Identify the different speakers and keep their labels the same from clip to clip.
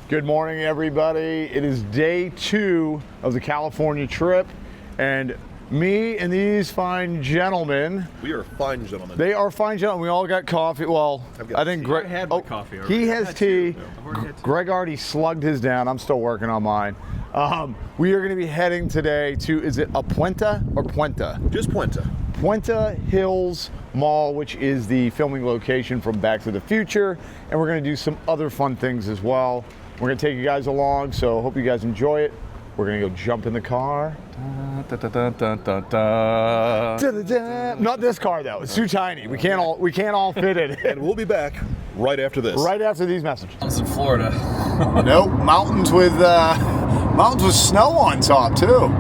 Speaker 1: Good morning, everybody. It is day 2 of the California trip, and me and these fine gentlemen.
Speaker 2: We are fine gentlemen.
Speaker 1: They are fine gentlemen. We all got coffee. Well, I think
Speaker 3: tea.
Speaker 1: Greg
Speaker 3: I had my coffee already.
Speaker 1: He has tea. Greg already slugged his down. I'm still working on mine. We are going to be heading today to, is it a Puente or Puente?
Speaker 2: Just Puente.
Speaker 1: Puente Hills Mall, which is the filming location from Back to the Future, and we're going to do some other fun things as well. We're going to take you guys along, so hope you guys enjoy it. We're going to go jump in the car. Not this car though. It's too tiny. We can't all fit in.
Speaker 2: And we'll be back right after this.
Speaker 1: Right after these messages.
Speaker 3: It's in Florida.
Speaker 1: Nope, mountains with snow on top too.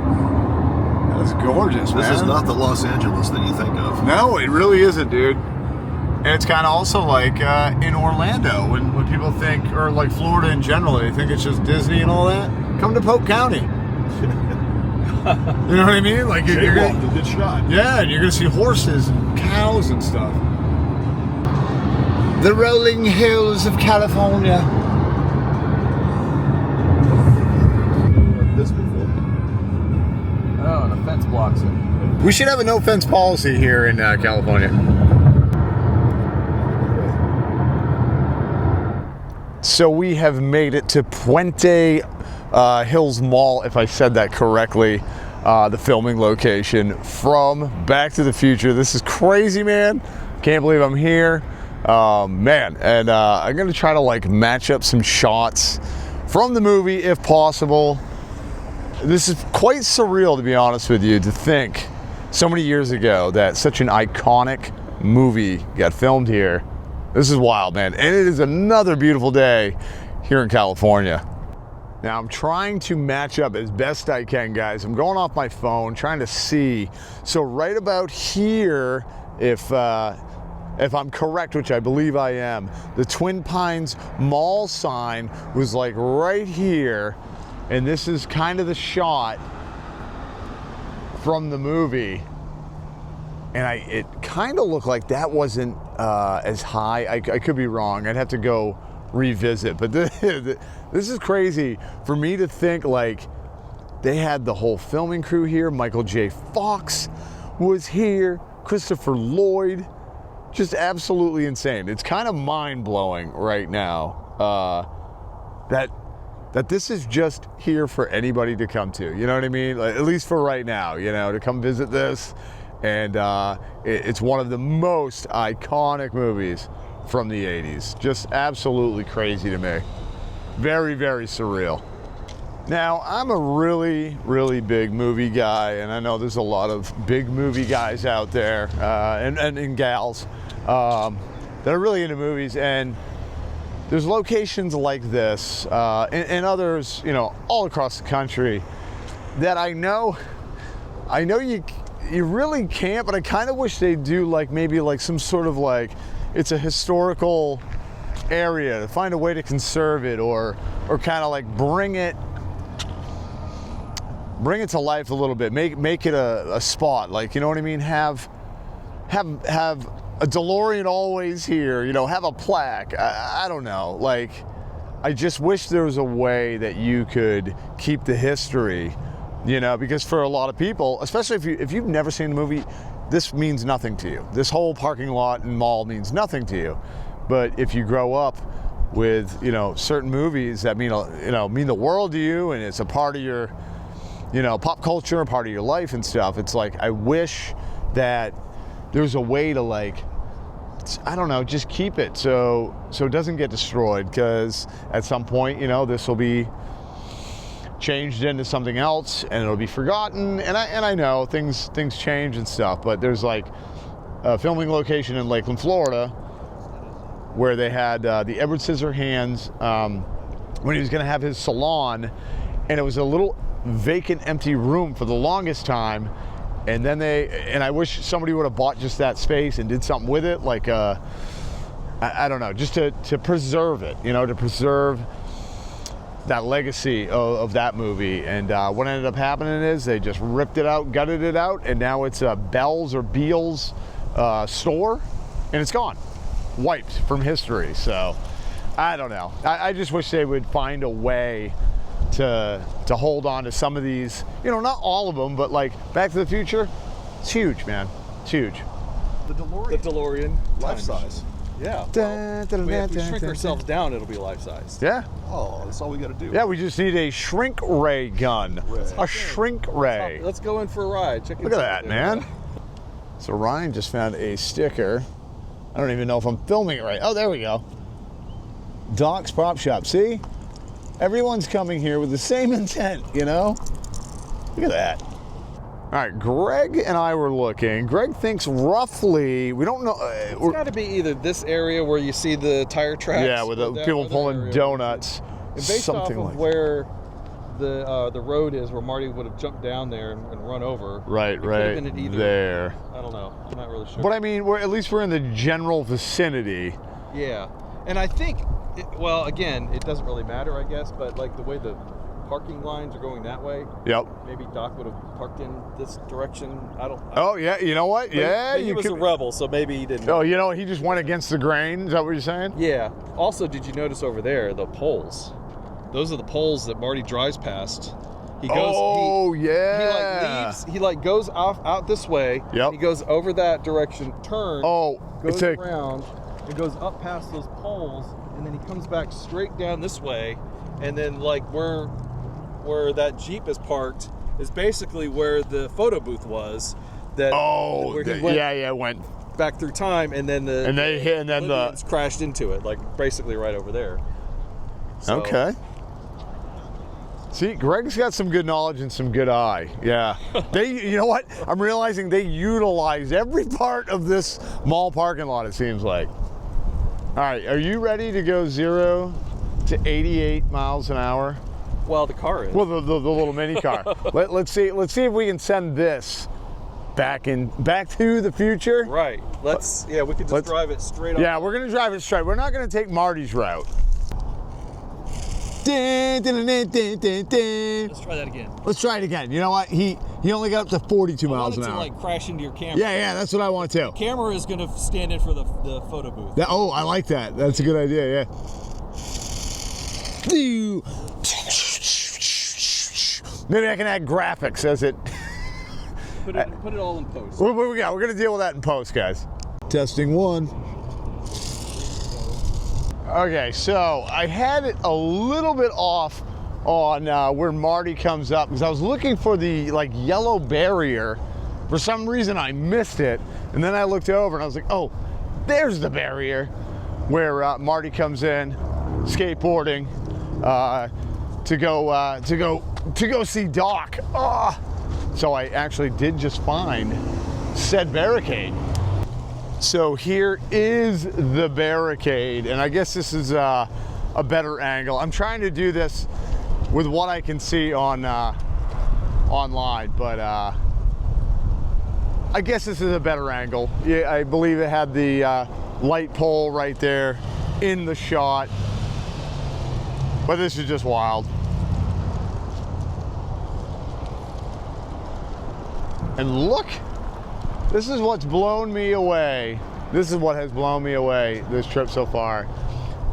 Speaker 1: That is gorgeous, man.
Speaker 2: This is not the Los Angeles that you think of.
Speaker 1: No, it really isn't, dude. And it's kind of also like in Orlando, when people think, or like Florida in general, they think it's just Disney and all that. Come to Polk County. You know what I mean? Like you're gonna,
Speaker 2: a good shot.
Speaker 1: yeah, and you're gonna see horses and cows and stuff. The rolling hills of California.
Speaker 2: This before.
Speaker 3: Oh, the fence blocks it.
Speaker 1: We should have a no fence policy here in California. So we have made it to Puente Hills Mall, if I said that correctly, the filming location from Back to the Future. This is crazy, man. Can't believe I'm here. Man, and I'm gonna try to like match up some shots from the movie if possible. This is quite surreal, to be honest with you, to think so many years ago that such an iconic movie got filmed here. This is wild, man. And it is another beautiful day here in California. Now I'm trying to match up as best I can, guys. I'm going off my phone, trying to see. So right about here, if I'm correct, which I believe I am, the Twin Pines Mall sign was like right here. And this is kind of the shot from the movie. And it kind of looked like that wasn't as high. I could be wrong. I'd have to go revisit. But this is crazy for me to think like they had the whole filming crew here. Michael J. Fox was here. Christopher Lloyd. Just absolutely insane. It's kind of mind-blowing right now that this is just here for anybody to come to. You know what I mean? Like, at least for right now, you know, to come visit this. And it's one of the most iconic movies from the 80s. Just absolutely crazy to me. Very, very surreal. Now, I'm a really, really big movie guy, and I know there's a lot of big movie guys out there, and gals, that are really into movies. And there's locations like this, and others, you know, all across the country that I know you really can't, but I kind of wish they'd do like maybe like some sort of like, it's a historical area, to find a way to conserve it or kind of like bring it to life a little bit, make it a spot, like, you know what I mean? Have a DeLorean always here, you know, have a plaque. I don't know, like, I just wish there was a way that you could keep the history. You know, because for a lot of people, especially if you've never seen the movie, this means nothing to you. This whole parking lot and mall means nothing to you. But if you grow up with, you know, certain movies that mean the world to you, and it's a part of your, you know, pop culture, a part of your life and stuff, it's like, I wish that there's a way to, like, I don't know, just keep it so it doesn't get destroyed, because at some point, you know, this will be changed into something else and it'll be forgotten, and I know things change and stuff, but there's like a filming location in Lakeland, Florida, where they had the Edward Scissorhands when he was going to have his salon, and it was a little vacant, empty room for the longest time, and then I wish somebody would have bought just that space and did something with it, like I don't know, just to preserve it, you know, to preserve that legacy of that movie. And what ended up happening is they just ripped it out, gutted it out, and now it's a Bell's or Beal's store, and it's gone, wiped from history. So I don't know. I just wish they would find a way to hold on to some of these, you know, not all of them, but like Back to the Future, it's huge, man. It's huge.
Speaker 2: The DeLorean. Life size.
Speaker 3: Yeah. If we shrink ourselves down, it'll be life size.
Speaker 1: Yeah.
Speaker 2: Oh, that's all we got to do.
Speaker 1: Yeah, we just need a shrink ray gun. A shrink ray.
Speaker 3: Let's go in for a ride.
Speaker 1: Look at that, man. So Ryan just found a sticker. I don't even know if I'm filming it right. Oh, there we go. Doc's Prop Shop. See? Everyone's coming here with the same intent, you know? Look at that. All right, Greg and I were looking. Greg thinks roughly, we don't know.
Speaker 3: It's got to be either this area where you see the tire tracks.
Speaker 1: Yeah, with the people pulling donuts.
Speaker 3: And based
Speaker 1: something
Speaker 3: off of
Speaker 1: like
Speaker 3: where the road is, where Marty would have jumped down there and run over.
Speaker 1: Right there.
Speaker 3: I don't know. I'm not really sure.
Speaker 1: But I mean, at least we're in the general vicinity.
Speaker 3: Yeah, and I think, well, again, it doesn't really matter, I guess, but like the way the parking lines are going that way.
Speaker 1: Yep.
Speaker 3: Maybe Doc would have parked in this direction.
Speaker 1: Oh yeah, you know what? Yeah,
Speaker 3: he was a rebel, so maybe he didn't.
Speaker 1: Oh, you know, he just went against the grain. Is that what you're saying?
Speaker 3: Yeah. Also, did you notice over there the poles? Those are the poles that Marty drives past. He goes.
Speaker 1: Oh
Speaker 3: he
Speaker 1: yeah.
Speaker 3: like leaves. He like goes out this way.
Speaker 1: Yep.
Speaker 3: He goes over that direction, turns.
Speaker 1: Oh,
Speaker 3: goes around, and goes up past those poles, and then he comes back straight down this way, and then like where that Jeep is parked is basically where the photo booth was. That where he went back through time, and then the Libyans crashed into it, like basically right over there. So.
Speaker 1: Okay. See, Greg's got some good knowledge and some good eye. Yeah. You know what? I'm realizing they utilize every part of this mall parking lot, it seems like. All right, are you ready to go 0 to 88 miles an hour?
Speaker 3: Well, the car is.
Speaker 1: Well, the little mini car. Let's see if we can send this back to the future.
Speaker 3: Right. We could just drive it straight up.
Speaker 1: Yeah, we're gonna drive it straight. We're not gonna take Marty's route.
Speaker 3: Let's try that again.
Speaker 1: Let's try it again. You know what? He only got up to 42 miles an hour.
Speaker 3: I want it to like crash into your camera.
Speaker 1: Yeah, that's what I want to.
Speaker 3: Camera is going to stand in for the photo booth.
Speaker 1: Oh, I like that. That's a good idea. Yeah. Maybe I can add graphics as it.
Speaker 3: Put it all in post.
Speaker 1: What we got? We're gonna deal with that in post, guys. Testing 1. Okay, so I had it a little bit off on where Marty comes up because I was looking for the like yellow barrier. For some reason I missed it, and then I looked over and I was like, oh, there's the barrier where Marty comes in skateboarding to go see Doc. So I actually did just find said barricade. So here is the barricade, and I guess this is a better angle. I'm trying to do this with what I can see on online, but I guess this is a better angle. Yeah, I believe it had the light pole right there in the shot, but this is just wild. And look, this is what's blown me away. This is what has blown me away this trip so far.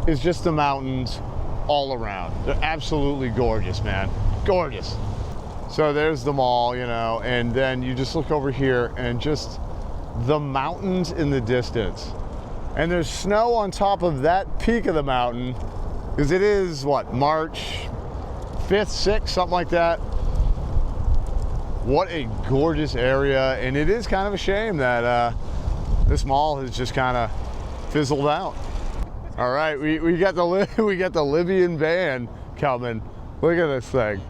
Speaker 1: Is just the mountains all around. They're absolutely gorgeous, man. Gorgeous. So there's the mall, you know, and then you just look over here and just the mountains in the distance. And there's snow on top of that peak of the mountain, because it is, what, March 5th, 6th, something like that. What a gorgeous area, and it is kind of a shame that this mall has just kind of fizzled out. All right, we got the Libyan van coming. Look at this thing.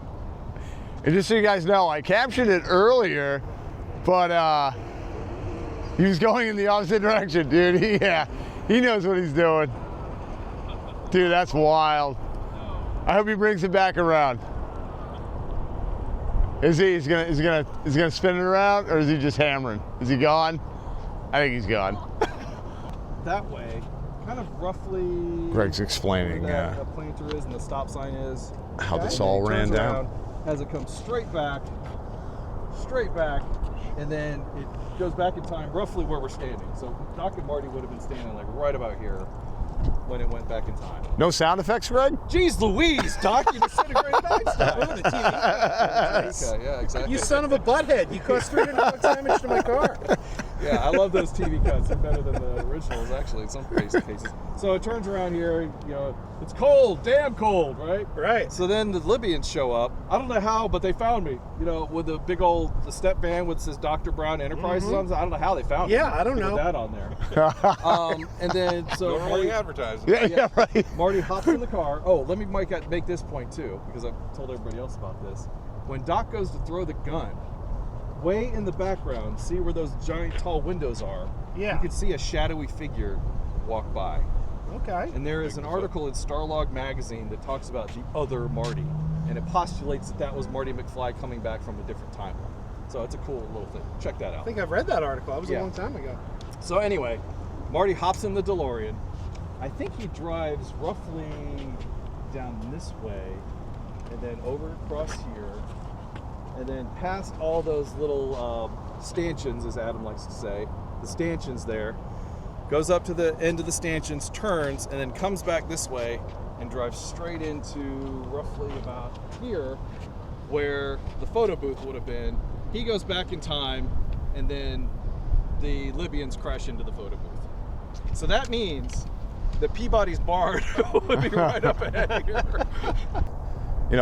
Speaker 1: And just so you guys know, I captured it earlier, but he was going in the opposite direction, dude. He knows what he's doing. Dude, that's wild. I hope he brings it back around. Is he gonna spin it around, or is he just hammering? Is he gone? I think he's gone.
Speaker 3: That way, kind of roughly.
Speaker 1: Greg's explaining
Speaker 3: where that planter is and the stop sign is.
Speaker 1: How this all ran down.
Speaker 3: As it comes straight back, and then it goes back in time roughly where we're standing. So Doc and Marty would have been standing like right about here. when it went back in time.
Speaker 1: No sound effects, Greg?
Speaker 3: Jeez Louise, Doc, you disintegrated Einstein.
Speaker 4: Moving the TV.
Speaker 3: Okay, yeah, exactly.
Speaker 4: You son of a butthead. You caused $300 damage to my car.
Speaker 3: Yeah, I love those TV cuts. They're better than the originals, actually, in some cases. So it turns around here, it's cold, damn cold, right?
Speaker 4: Right.
Speaker 3: So then the Libyans show up. I don't know how, but they found me, with a big old step van with says Dr. Brown Enterprises on it. I don't know how they found me.
Speaker 4: Yeah, I don't know.
Speaker 3: Put that on there. And then, so
Speaker 2: Marty advertising.
Speaker 1: Yeah, right.
Speaker 3: Marty hops in the car. Oh, let me make this point too, because I've told everybody else about this. When Doc goes to throw the gun, way in the background, see where those giant tall windows are?
Speaker 4: Yeah.
Speaker 3: You can see a shadowy figure walk by.
Speaker 4: Okay.
Speaker 3: And there is an article in Starlog magazine that talks about the other Marty, and it postulates that was Marty McFly coming back from a different timeline. So it's a cool little thing. Check that out.
Speaker 4: I think I've read that article. That was a long time ago.
Speaker 3: So anyway, Marty hops in the DeLorean. I think he drives roughly down this way, and then over across here, and then past all those little stanchions, as Adam likes to say, the stanchions there, goes up to the end of the stanchions, turns, and then comes back this way and drives straight into roughly about here where the photo booth would have been. He goes back in time, and then the Libyans crash into the photo booth. So that means that Peabody's barn would be right up ahead here.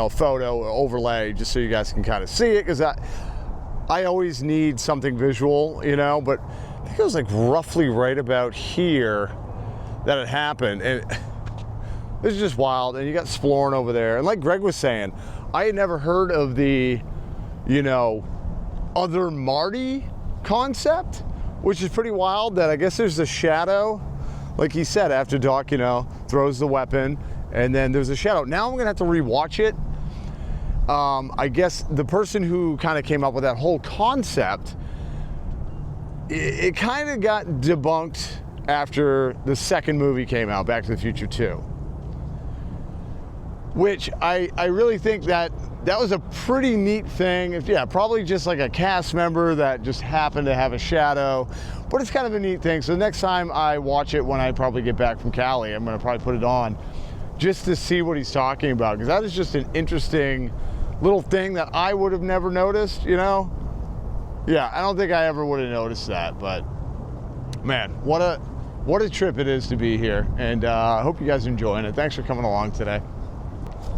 Speaker 1: Photo overlay just so you guys can kind of see it, because I always need something visual, but I think it was like roughly right about here that it happened, and this is just wild. And you got Splorin over there, and like Greg was saying, I had never heard of the other Marty concept, which is pretty wild. That I guess there's a shadow, like he said, after Doc throws the weapon, and then there's a shadow. Now I'm gonna have to rewatch it. I guess the person who kind of came up with that whole concept, it kind of got debunked after the second movie came out, Back to the Future 2. Which I really think that was a pretty neat thing. Probably just like a cast member that just happened to have a shadow, but it's kind of a neat thing. So next time I watch it, when I probably get back from Cali, I'm gonna probably put it on just to see what he's talking about, because that is just an interesting little thing that I would have never noticed, Yeah, I don't think I ever would have noticed that, but man, what a trip it is to be here, and I hope you guys are enjoying it. Thanks for coming along today.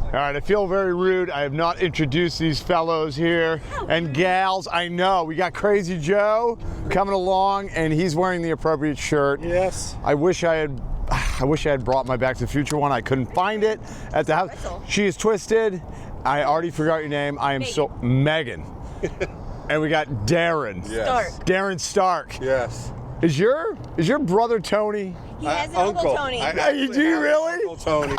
Speaker 1: All right, I feel very rude. I have not introduced these fellows here and gals. I know, we got Crazy Joe coming along, and he's wearing the appropriate shirt.
Speaker 4: Yes.
Speaker 1: I wish I had brought my Back to the Future one. I couldn't find it at the house. She is twisted. I already forgot your name. I am Megan. And we got Darren.
Speaker 2: Yes.
Speaker 5: Stark.
Speaker 1: Darren Stark.
Speaker 2: Yes.
Speaker 1: Is your brother Tony?
Speaker 5: He has an Uncle Tony.
Speaker 1: You do really?
Speaker 2: Uncle Tony.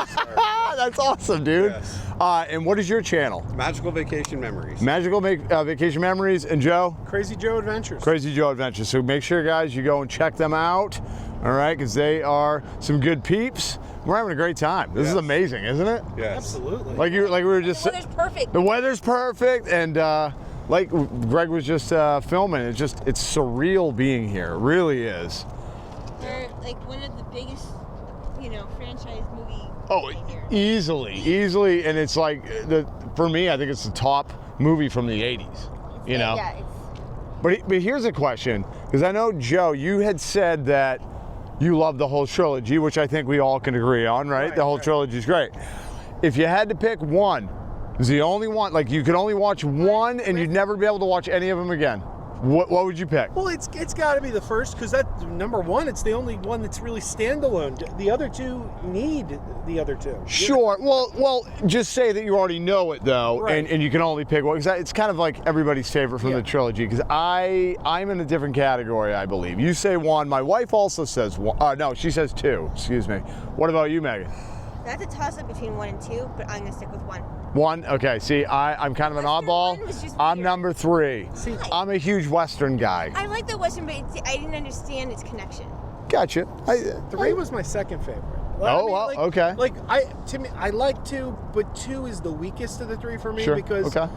Speaker 1: That's awesome, dude.
Speaker 2: Yes.
Speaker 1: And what is your channel?
Speaker 2: Magical Vacation Memories.
Speaker 1: Magical Vacation Memories. And Joe?
Speaker 4: Crazy Joe Adventures.
Speaker 1: Crazy Joe Adventures. So make sure, guys, you go and check them out. All right, because they are some good peeps. We're having a great time. This is amazing, isn't it?
Speaker 2: Yes.
Speaker 4: Absolutely.
Speaker 1: Like we were just.
Speaker 5: The weather's perfect.
Speaker 1: The weather's perfect, and like Greg was just filming, it's surreal being here. It really is.
Speaker 5: We're like one of the biggest, franchise movie.
Speaker 1: Oh,
Speaker 5: here.
Speaker 1: easily, and it's like for me, I think it's the top movie from the '80s.
Speaker 5: Yeah, it's.
Speaker 1: But here's a question, because I know, Joe, you had said that you love the whole trilogy, which I think we all can agree on, right? The whole trilogy is great. If you had to pick one, is the only one, like you could only watch one and you'd never be able to watch any of them again, what would you pick?
Speaker 4: Well, it's got to be the first, because that number one, it's the only one that's really standalone. The other two need the other two.
Speaker 1: Sure. Well, just say that you already know it though,
Speaker 4: right.
Speaker 1: and you can only pick one, because it's kind of like everybody's favorite from the trilogy. Because I'm in a different category, I believe. You say one. My wife also says one. No, she says two. Excuse me. What about you, Megan?
Speaker 5: That's a toss-up between 1 and 2, but I'm gonna stick with 1.
Speaker 1: One? Okay, see, I'm kind of an
Speaker 5: Western
Speaker 1: oddball.
Speaker 5: one was just
Speaker 1: I'm
Speaker 5: weird.
Speaker 1: number 3.
Speaker 4: See,
Speaker 1: I'm a huge Western guy.
Speaker 5: I like the Western, but I didn't understand its connection.
Speaker 1: Gotcha.
Speaker 4: 3 was my second favorite.
Speaker 1: Okay.
Speaker 4: To me, I like 2, but 2 is the weakest of the 3 for me,
Speaker 1: Sure.
Speaker 4: because
Speaker 1: Okay.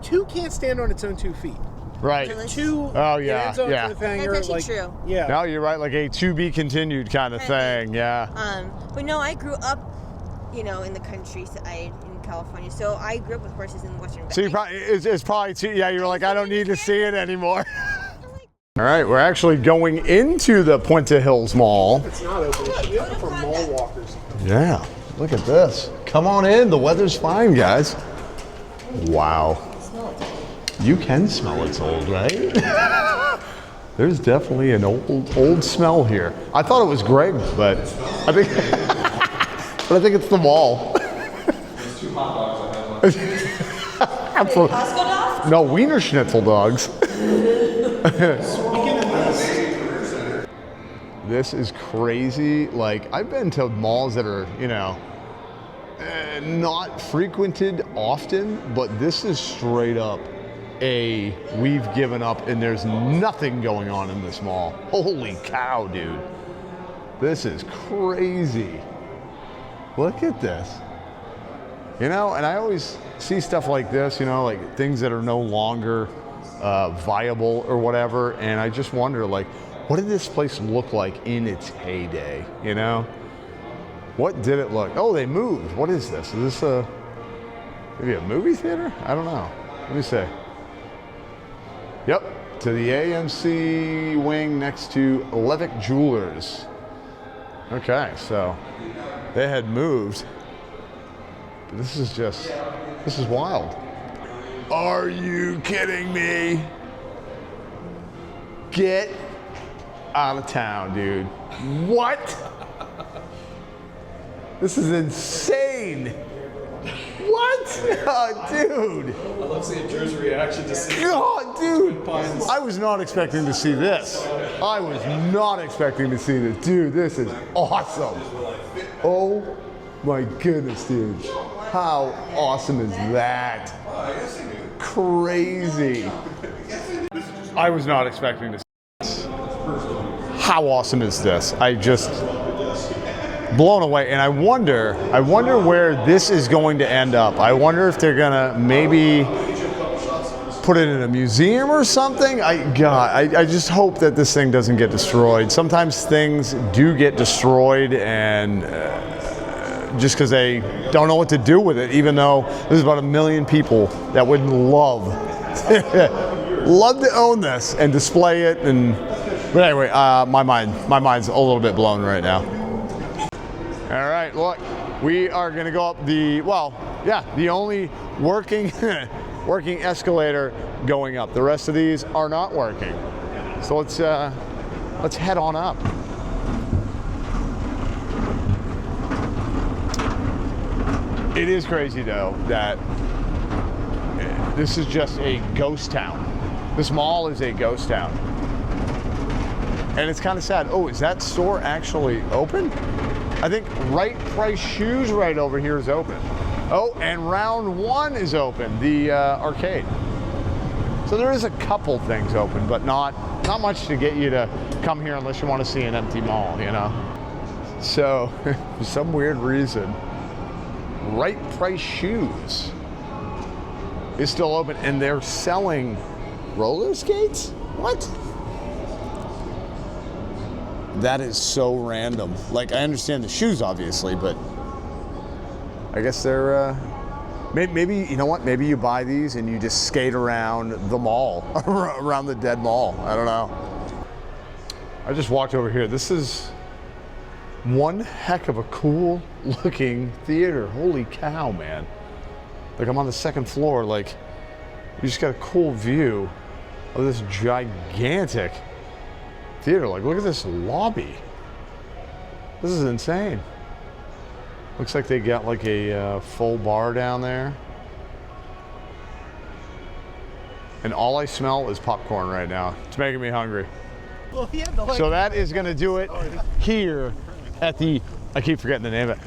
Speaker 4: 2 can't stand on its own 2 feet.
Speaker 1: Right.
Speaker 5: Village.
Speaker 4: Two
Speaker 1: Oh, yeah,
Speaker 4: hands on
Speaker 1: yeah.
Speaker 4: cliffhanger,
Speaker 5: That's actually
Speaker 4: like,
Speaker 5: true.
Speaker 4: yeah.
Speaker 1: No, you're right, like a to be continued kind of thing, yeah.
Speaker 5: But no, I grew up, in the countryside in California. So I grew up with horses in Western.
Speaker 1: So you probably, it's probably too, yeah, you're like, I don't need to see it anymore. All right, we're actually going into the Puente Hills Mall.
Speaker 4: It's not open. It should be open for mall walkers.
Speaker 1: Yeah, look at this. Come on in, the weather's fine, guys. Wow. You can smell it's old, right? There's definitely an old smell here. I thought it was Greg, but I think, but I think it's the mall.
Speaker 3: There's 2 hot dogs I had one.
Speaker 5: Costco dogs?
Speaker 1: No, Wiener Schnitzel dogs. This is crazy. Like, I've been to malls that are, not frequented often, but this is straight up we've given up and there's nothing going on in this mall. Holy cow, dude. This is crazy. Look at this. And I always see stuff like this, like things that are no longer viable or whatever, and I just wonder, like, what did this place look like in its heyday, What did it look? Oh, they moved. What is this? Is this maybe a movie theater? I don't know. Let me see. Yep, to the AMC wing next to Levick Jewelers. Okay, so they had moved. But this is wild. Are you kidding me? Get out of town, dude. What? This is insane. What? Oh, dude.
Speaker 3: I love seeing Drew's reaction to see.
Speaker 1: God, dude. I was not expecting to see this. I was not expecting to see this. Dude, this is awesome. Oh my goodness, dude. How awesome is that? Crazy. I was not expecting to see this. How awesome is this? I just blown away, and I wonder where this is going to end up. I wonder if they're gonna maybe put it in a museum or something. I just hope that this thing doesn't get destroyed. Sometimes things do get destroyed, and just because they don't know what to do with it, even though there's about 1 million people that would love to own this and display it. But anyway, my mind's a little bit blown right now. All right, look, we are gonna go up the only working working escalator going up. The rest of these are not working. So let's head on up. It is crazy though that this is just a ghost town. This mall is a ghost town. And it's kind of sad. Oh, is that store actually open? I think Right Price Shoes right over here is open. Oh, and Round One is open, the arcade. So there is a couple things open, but not much to get you to come here unless you want to see an empty mall, So, for some weird reason, Right Price Shoes is still open, and they're selling roller skates? What? That is so random. Like, I understand the shoes, obviously, but I guess they're, maybe, you know what? Maybe you buy these and you just skate around the mall, around the dead mall. I don't know. I just walked over here. This is one heck of a cool looking theater. Holy cow, man. Like, I'm on the 2nd floor. Like, you just got a cool view of this gigantic theater. Like, look at this lobby. This is insane. Looks like they got like a full bar down there. And all I smell is popcorn right now. It's making me hungry.
Speaker 4: Well,
Speaker 1: So that is gonna do it here at the, I keep forgetting the name of it,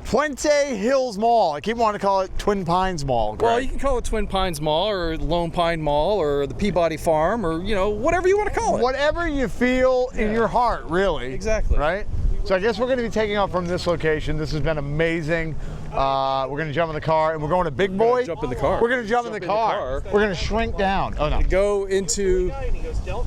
Speaker 1: Puente Hills Mall. I keep wanting to call it Twin Pines Mall. Greg.
Speaker 3: Well, you can call it Twin Pines Mall or Lone Pine Mall or the Peabody Farm or, whatever you want to call it.
Speaker 1: Whatever you feel in your heart, really.
Speaker 3: Exactly.
Speaker 1: Right? So I guess we're going to be taking off from this location. This has been amazing. We're gonna jump in the car and we're going to Big Boy.
Speaker 3: Jump in the car.
Speaker 1: We're gonna jump in the car. We're gonna shrink down. Oh no.
Speaker 3: Go into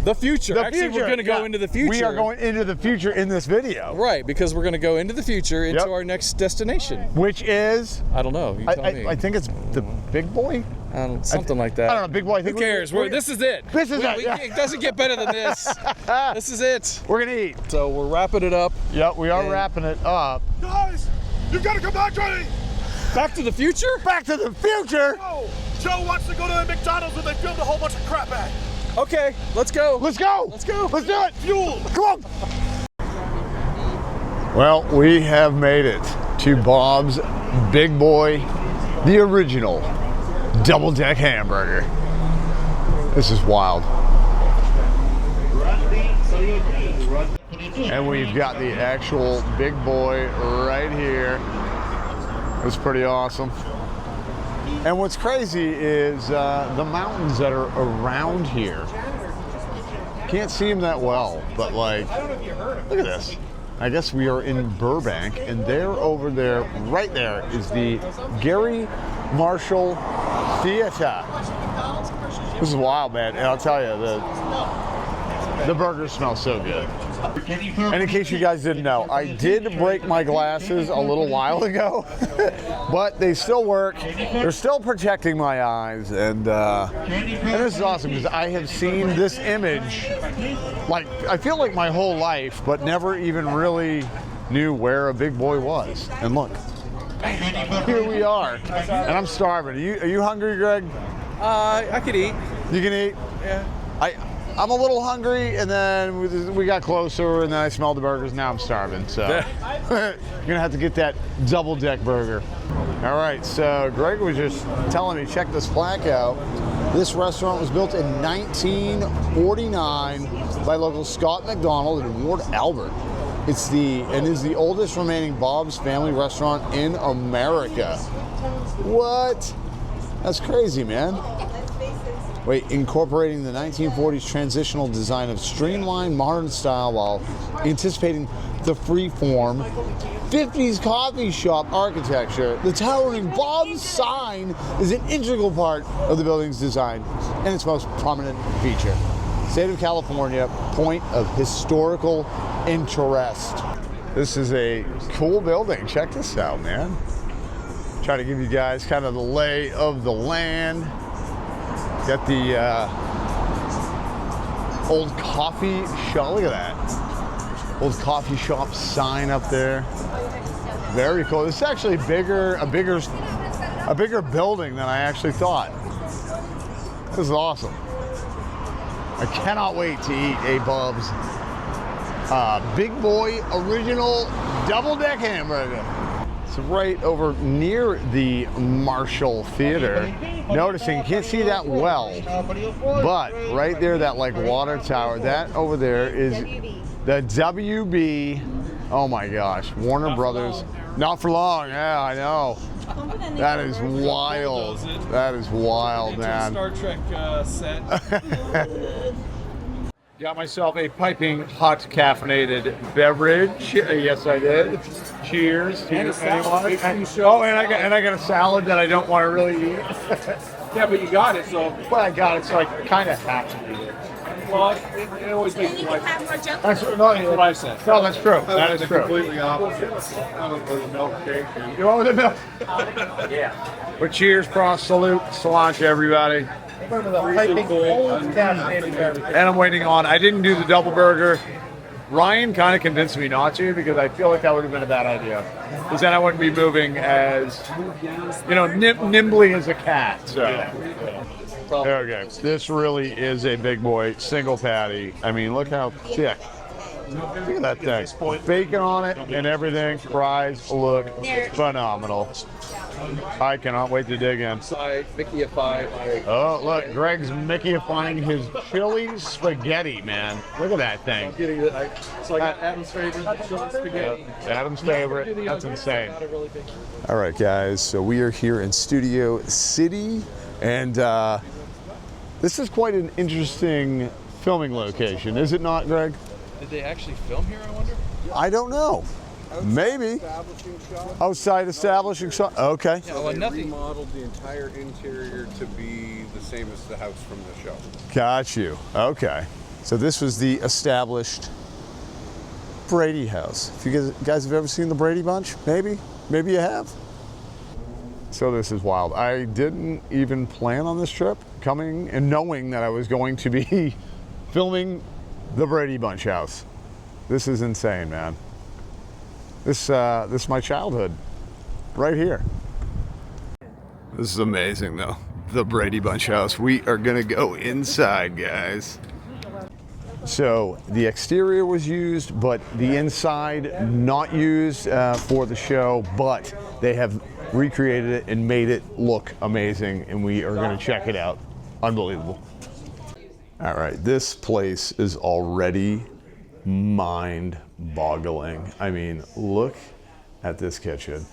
Speaker 3: the future.
Speaker 1: The
Speaker 3: Actually,
Speaker 1: future.
Speaker 3: we're gonna go into the future.
Speaker 1: We are going into the future in this video.
Speaker 3: Right, because we're gonna go into the future into our next destination.
Speaker 1: Which is?
Speaker 3: I don't know. You tell me.
Speaker 1: I think it's the Big Boy.
Speaker 3: Something like that.
Speaker 1: I don't know, Big Boy. I think
Speaker 3: Who cares? This is it.
Speaker 1: This is it. Yeah.
Speaker 3: It doesn't get better than this. This is it.
Speaker 1: We're gonna eat.
Speaker 3: So we're wrapping it up.
Speaker 1: Yep, we are wrapping it up.
Speaker 6: Guys, you gotta come back, Johnny!
Speaker 3: Back to the future?
Speaker 1: Back to the future.
Speaker 6: Joe wants to go to the McDonald's where they filmed a whole bunch of crap at.
Speaker 3: Okay, let's go.
Speaker 1: Let's go.
Speaker 3: Let's go.
Speaker 1: Let's do it.
Speaker 6: Fuel!
Speaker 1: Come on. Well, we have made it to Bob's Big Boy, the original double-deck hamburger. This is wild. And we've got the actual Big Boy right here. It's pretty awesome. And what's crazy is the mountains that are around here. Can't see them that well, but like, look at this. I guess we are in Burbank, and there over there, right there, is the Gary Marshall Theater. This is wild, man. And I'll tell you, the burgers smell so good. And in case you guys didn't know, I did break my glasses a little while ago, but they still work. They're still protecting my eyes, and this is awesome because I have seen this image, like, I feel like my whole life, but never even really knew where a Big Boy was. And look, here we are, and I'm starving. Are you hungry, Greg?
Speaker 3: I could eat.
Speaker 1: You can eat?
Speaker 3: Yeah.
Speaker 1: I'm a little hungry, and then we got closer, and then I smelled the burgers. Now I'm starving, so you're gonna have to get that double-deck burger. All right, so Greg was just telling me, check this plaque out. This restaurant was built in 1949 by local Scott McDonald and Ward Albert. Is the oldest remaining Bob's family restaurant in America. What? That's crazy, man. Wait, incorporating the 1940s transitional design of streamlined modern style while anticipating the free-form 50s coffee shop architecture. The towering Bob's sign is an integral part of the building's design and its most prominent feature. State of California, point of historical interest. This is a cool building. Check this out, man. Try to give you guys kind of the lay of the land. Got the old coffee shop. Look at that. Old coffee shop sign up there. Very cool. This is actually a bigger building than I actually thought. This is awesome. I cannot wait to eat a Bob's Big Boy original double-deck hamburger. It's right over near the Marshall Theater. Noticing, you can't see that well, but right there, that like water tower, that over there is the WB. Oh my gosh, Warner Brothers. Not for long, yeah, I know. That is wild. That is wild, man.
Speaker 3: Star Trek set.
Speaker 1: Got myself a piping hot caffeinated beverage. Yes, I did. Cheers.
Speaker 3: And a salad.
Speaker 1: Oh, and I got a salad that I don't want to really eat.
Speaker 3: Yeah, but you got it, so.
Speaker 1: But I got it, so I kind of have to eat it.
Speaker 3: Well, it always makes me like.
Speaker 1: That's what
Speaker 3: I said.
Speaker 1: No, that's true. That is true.
Speaker 2: Completely opposite. I went for the milkshake.
Speaker 1: You want with the milk? Yeah. But cheers, cross, salute, cilantro, everybody. And I'm waiting on. I didn't do the double burger. Ryan kind of convinced me not to because I feel like that would have been a bad idea. Because then I wouldn't be moving as, nimbly as a cat. So. Okay, this really is a Big Boy single patty. I mean, look how thick. Look at that thing. Bacon on it and everything. Fries look phenomenal. I cannot wait to dig in.
Speaker 3: Mickey-ify.
Speaker 1: Oh, look, Greg's Mickey-ifying his chili spaghetti, man. Look at that thing.
Speaker 3: So I got Adam's favorite chili spaghetti.
Speaker 1: Adam's favorite. That's insane. All right, guys, so we are here in Studio City, and this is quite an interesting filming location, is it not, Greg?
Speaker 3: Did they actually film here, I wonder?
Speaker 1: I don't know. Maybe.
Speaker 2: Establishing shop.
Speaker 1: Outside establishing shop. Okay.
Speaker 3: Yeah, well,
Speaker 2: They
Speaker 3: nothing.
Speaker 2: remodeled the entire interior to be the same as the house from the show.
Speaker 1: Got you. Okay. So this was the established Brady house. If you guys have ever seen the Brady Bunch, maybe you have. So this is wild. I didn't even plan on this trip, coming and knowing that I was going to be filming the Brady Bunch house. This is insane, man. This is my childhood, right here. This is amazing, though. The Brady Bunch house. We are gonna go inside, guys. So the exterior was used, but the inside not used for the show, but they have recreated it and made it look amazing, and we are gonna check it out. Unbelievable. All right, this place is already mind-boggling. I mean, look at this kitchen.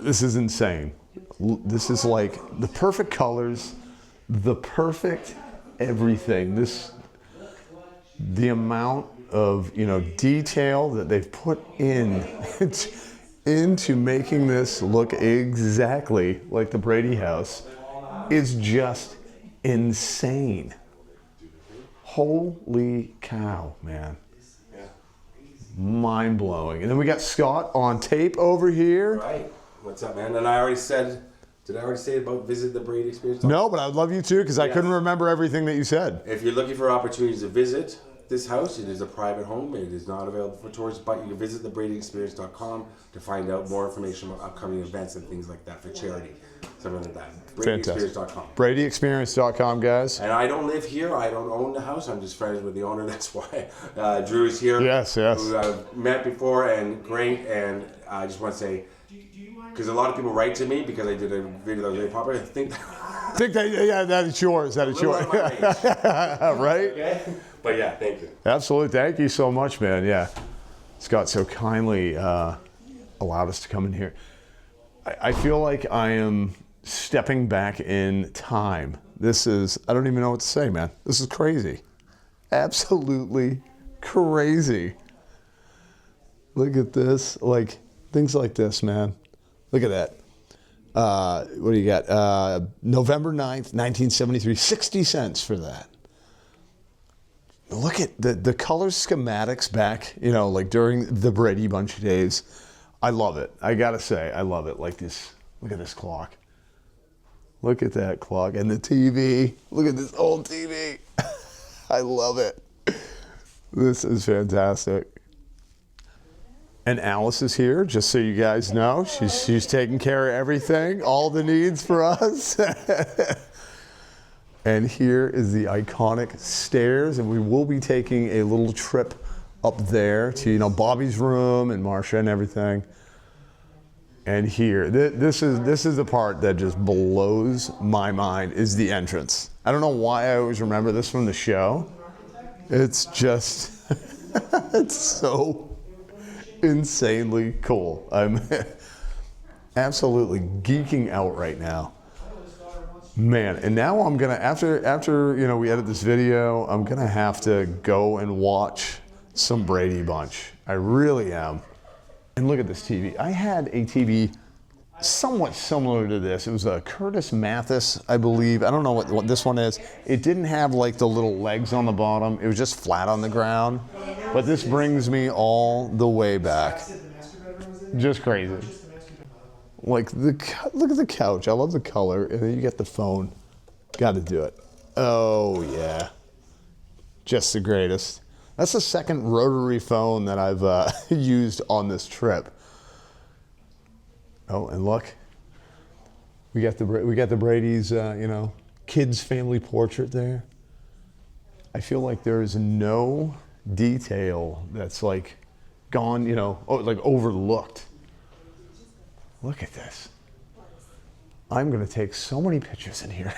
Speaker 1: This is insane. This is like the perfect colors, the perfect everything. The amount of, detail that they've put in into making this look exactly like the Brady house is just insane. Holy cow, man. Mind-blowing. And then we got Scott on tape over here.
Speaker 7: Right. What's up, man? And I already said, did I already say about visit the Brady Experience?
Speaker 1: No, but I'd love you to, because I couldn't remember everything that you said.
Speaker 7: If you're looking for opportunities to visit this house, it is a private home. It is not available for tourists, but you can visit thebradyexperience.com to find out more information about upcoming events and things like that for charity. Something like that. BradyExperience.com.
Speaker 1: BradyExperience.com, guys.
Speaker 7: And I don't live here. I don't own the house. I'm just friends with the owner. That's why Drew is here.
Speaker 1: Yes.
Speaker 7: Who I've met before, and great. And I just want to say, because a lot of people write to me because I did a video that was very popular. I think
Speaker 1: that is yours. That is yours. Right?
Speaker 7: Okay. But yeah, thank you.
Speaker 1: Absolutely. Thank you so much, man. Yeah. Scott so kindly allowed us to come in here. I feel like I am stepping back in time. This is, I don't even know what to say, man. This is crazy. Absolutely crazy. Look at this. Like, things like this, man. Look at that. What do you got? November 9th, 1973. 60 cents for that. Look at the color schematics back, like during the Brady Bunch days. I love it. I gotta say, I love it. Like this, look at this clock. Look at that clock. And the TV. Look at this old TV. I love it. This is fantastic. And Alice is here, just so you guys know. She's taking care of everything, all the needs for us. And here is the iconic stairs, and we will be taking a little trip up there to, Bobby's room and Marcia and everything. And here, this is the part that just blows my mind, is the entrance. I don't know why I always remember this from the show. It's just, it's so insanely cool. I'm absolutely geeking out right now. Man, and now I'm gonna, after we edit this video, I'm gonna have to go and watch some Brady Bunch. I really am. And look at this TV. I had a TV somewhat similar to this. It was a Curtis Mathis, I believe. I don't know what this one is. It didn't have like the little legs on the bottom. It was just flat on the ground. But this brings me all the way back. Just crazy. Like, look at the couch. I love the color. And then you get the phone. Got to do it. Oh, yeah. Just the greatest. That's the second rotary phone that I've used on this trip. Oh, and look. We got the Brady's, kids' family portrait there. I feel like there is no detail that's like gone, like overlooked. Look at this. I'm gonna take so many pictures in here.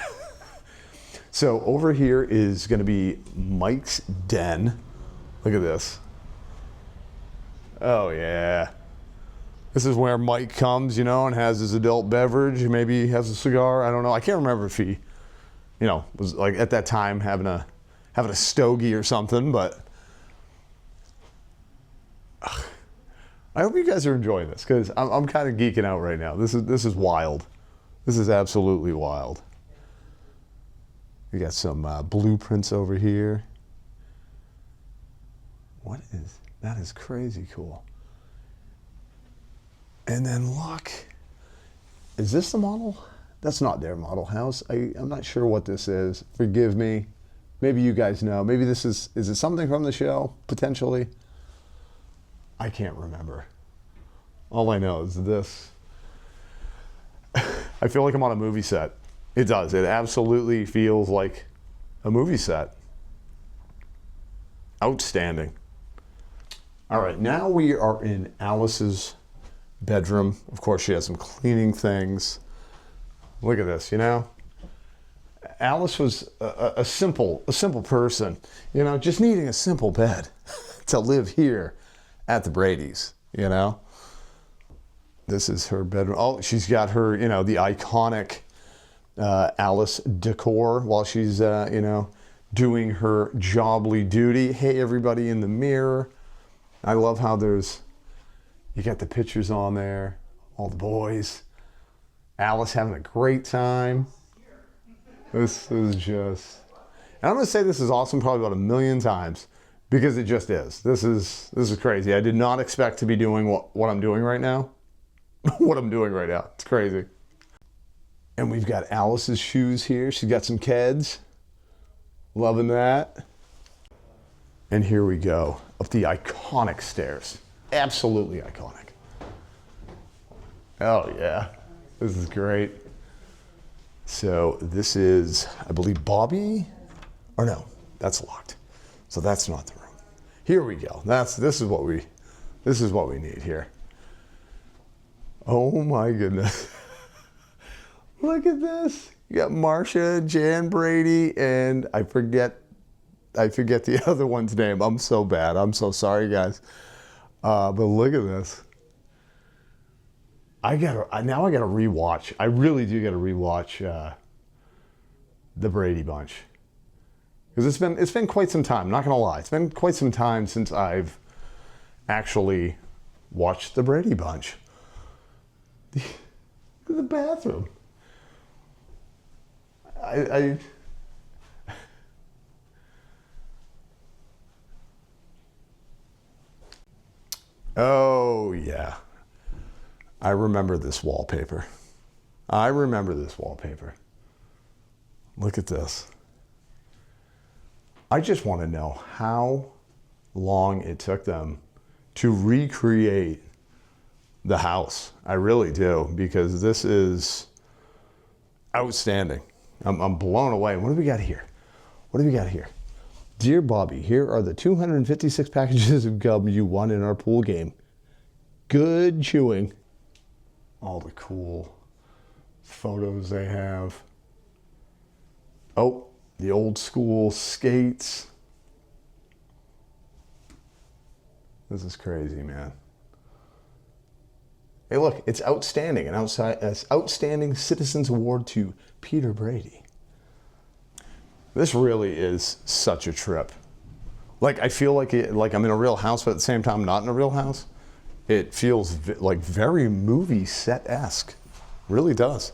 Speaker 1: So over here is gonna be Mike's den. Look at this. Oh yeah. This is where Mike comes, and has his adult beverage. Maybe he has a cigar. I don't know. I can't remember if he, was like at that time having a stogie or something, but I hope you guys are enjoying this because I'm kind of geeking out right now. This is wild. This is absolutely wild. We got some blueprints over here. That is crazy cool. And then look, is this the model? That's not their model house. I'm not sure what this is. Forgive me. Maybe you guys know. Maybe this is it something from the show, potentially? I can't remember. All I know is this. I feel like I'm on a movie set. It does. It absolutely feels like a movie set. Outstanding. All right, now we are in Alice's bedroom. Of course, she has some cleaning things. Look at this, you know. Alice was a simple person, you know, just needing a simple bed to live here at the Brady's, you know. This is her bedroom. Oh, she's got her, you know, the iconic Alice decor while she's, you know, doing her jobly duty. Hey, everybody in the mirror. I love how you got the pictures on there, all the boys. Alice having a great time. This is just, and I'm gonna say this is awesome probably about 1,000,000 times because it just is. This is crazy. I did not expect to be doing what I'm doing right now. What I'm doing right now. It's crazy. And we've got Alice's shoes here. She's got some Keds. Loving that. And here we go, up the iconic stairs. Absolutely iconic. Oh yeah, this is great. So this is, I believe, Bobby, or no, that's locked. So that's not the room. Here we go. This is what we need here. Oh my goodness. Look at this. You got Marcia, Jan Brady, and I forget the other one's name. I'm so bad. I'm so sorry, guys. But look at this. Now I gotta rewatch. I really do gotta rewatch the Brady Bunch. Because it's been quite some time, not gonna lie. It's been quite some time since I've actually watched the Brady Bunch. Look at the bathroom. Oh yeah. I remember this wallpaper. Look at this. I just want to know how long it took them to recreate the house. I really do, because this is outstanding. I'm blown away. What do we got here? Dear Bobby, here are the 256 packages of gum you won in our pool game. Good chewing. All the cool photos they have. Oh, the old school skates. This is crazy, man. Hey, look, it's outstanding. An outstanding citizens award to Peter Brady. This really is such a trip. Like, I feel like I'm in a real house, but at the same time, not in a real house. It feels like very movie set-esque. Really does.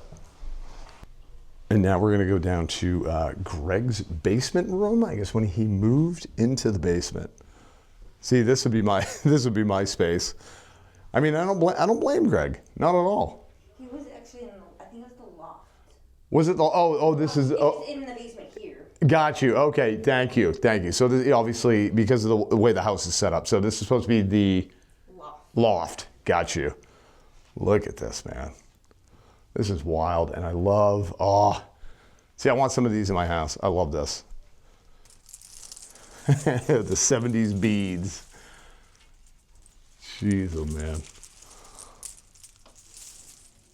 Speaker 1: And now we're gonna go down to Greg's basement room. I guess when he moved into the basement. See, this would be my space. I mean, I don't blame Greg, not at all.
Speaker 5: He was actually I think it was the loft.
Speaker 1: Was it the? This is.
Speaker 5: It was in the basement here.
Speaker 1: Got you. Okay, thank you. So this, obviously, because of the way the house is set up, so this is supposed to be the loft. Got you. Look at this, man. This is wild, and I love. See, I want some of these in my house. I love this. The 70s beads. Jeez, oh man.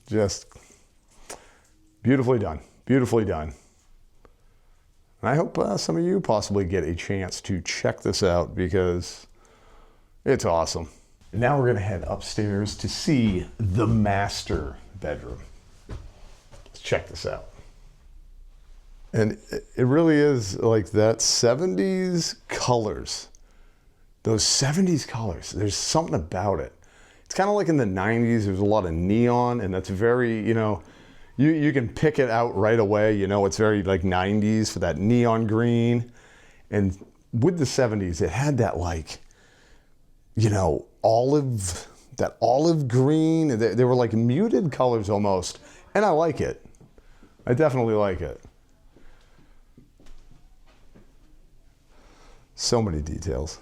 Speaker 1: Just beautifully done. Beautifully done. And I hope some of you possibly get a chance to check this out because it's awesome. Now we're going to head upstairs to see the master bedroom. Let's check this out. And it really is like that 70s colors. Those 70s colors, there's something about it. it's kind of like in the 90s, there's a lot of neon, and that's very, you know, you can pick it out right away. You know, it's very like 90s for that neon green. And with the 70s, it had that like, you know, that olive green. They were like muted colors almost. And I like it. I definitely like it. So many details.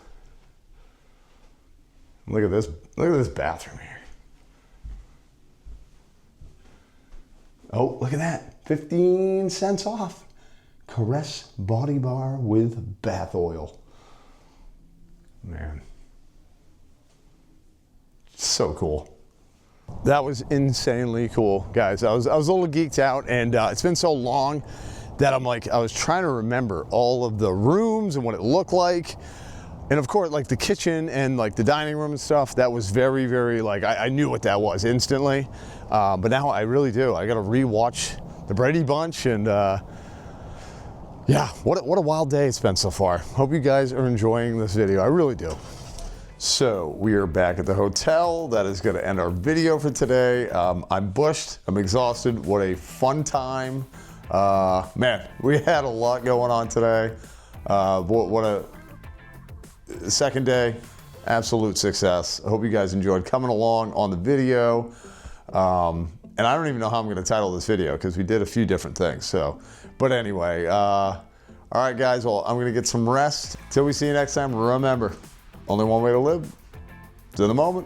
Speaker 1: Look at this bathroom here. Oh, look at that. 15 cents off. Caress body bar with bath oil. Man. So cool. That was insanely cool, guys. I was a little geeked out, and it's been so long that I'm like, I was trying to remember all of the rooms and what it looked like. And of course, like the kitchen and like the dining room and stuff, that was very, very like, I knew what that was instantly. But now I really do. I got to rewatch the Brady Bunch, and yeah, what a wild day it's been so far. Hope you guys are enjoying this video. I really do. So we are back at the hotel. That is going to end our video for today. I'm bushed. I'm exhausted. What a fun time. Man, we had a lot going on today. What a second day. Absolute success. I hope you guys enjoyed coming along on the video. And I don't even know how I'm going to title this video because we did a few different things. So, but anyway, all right, guys. Well, I'm going to get some rest. Till we see you next time. Remember, only one way to live. It's in the moment.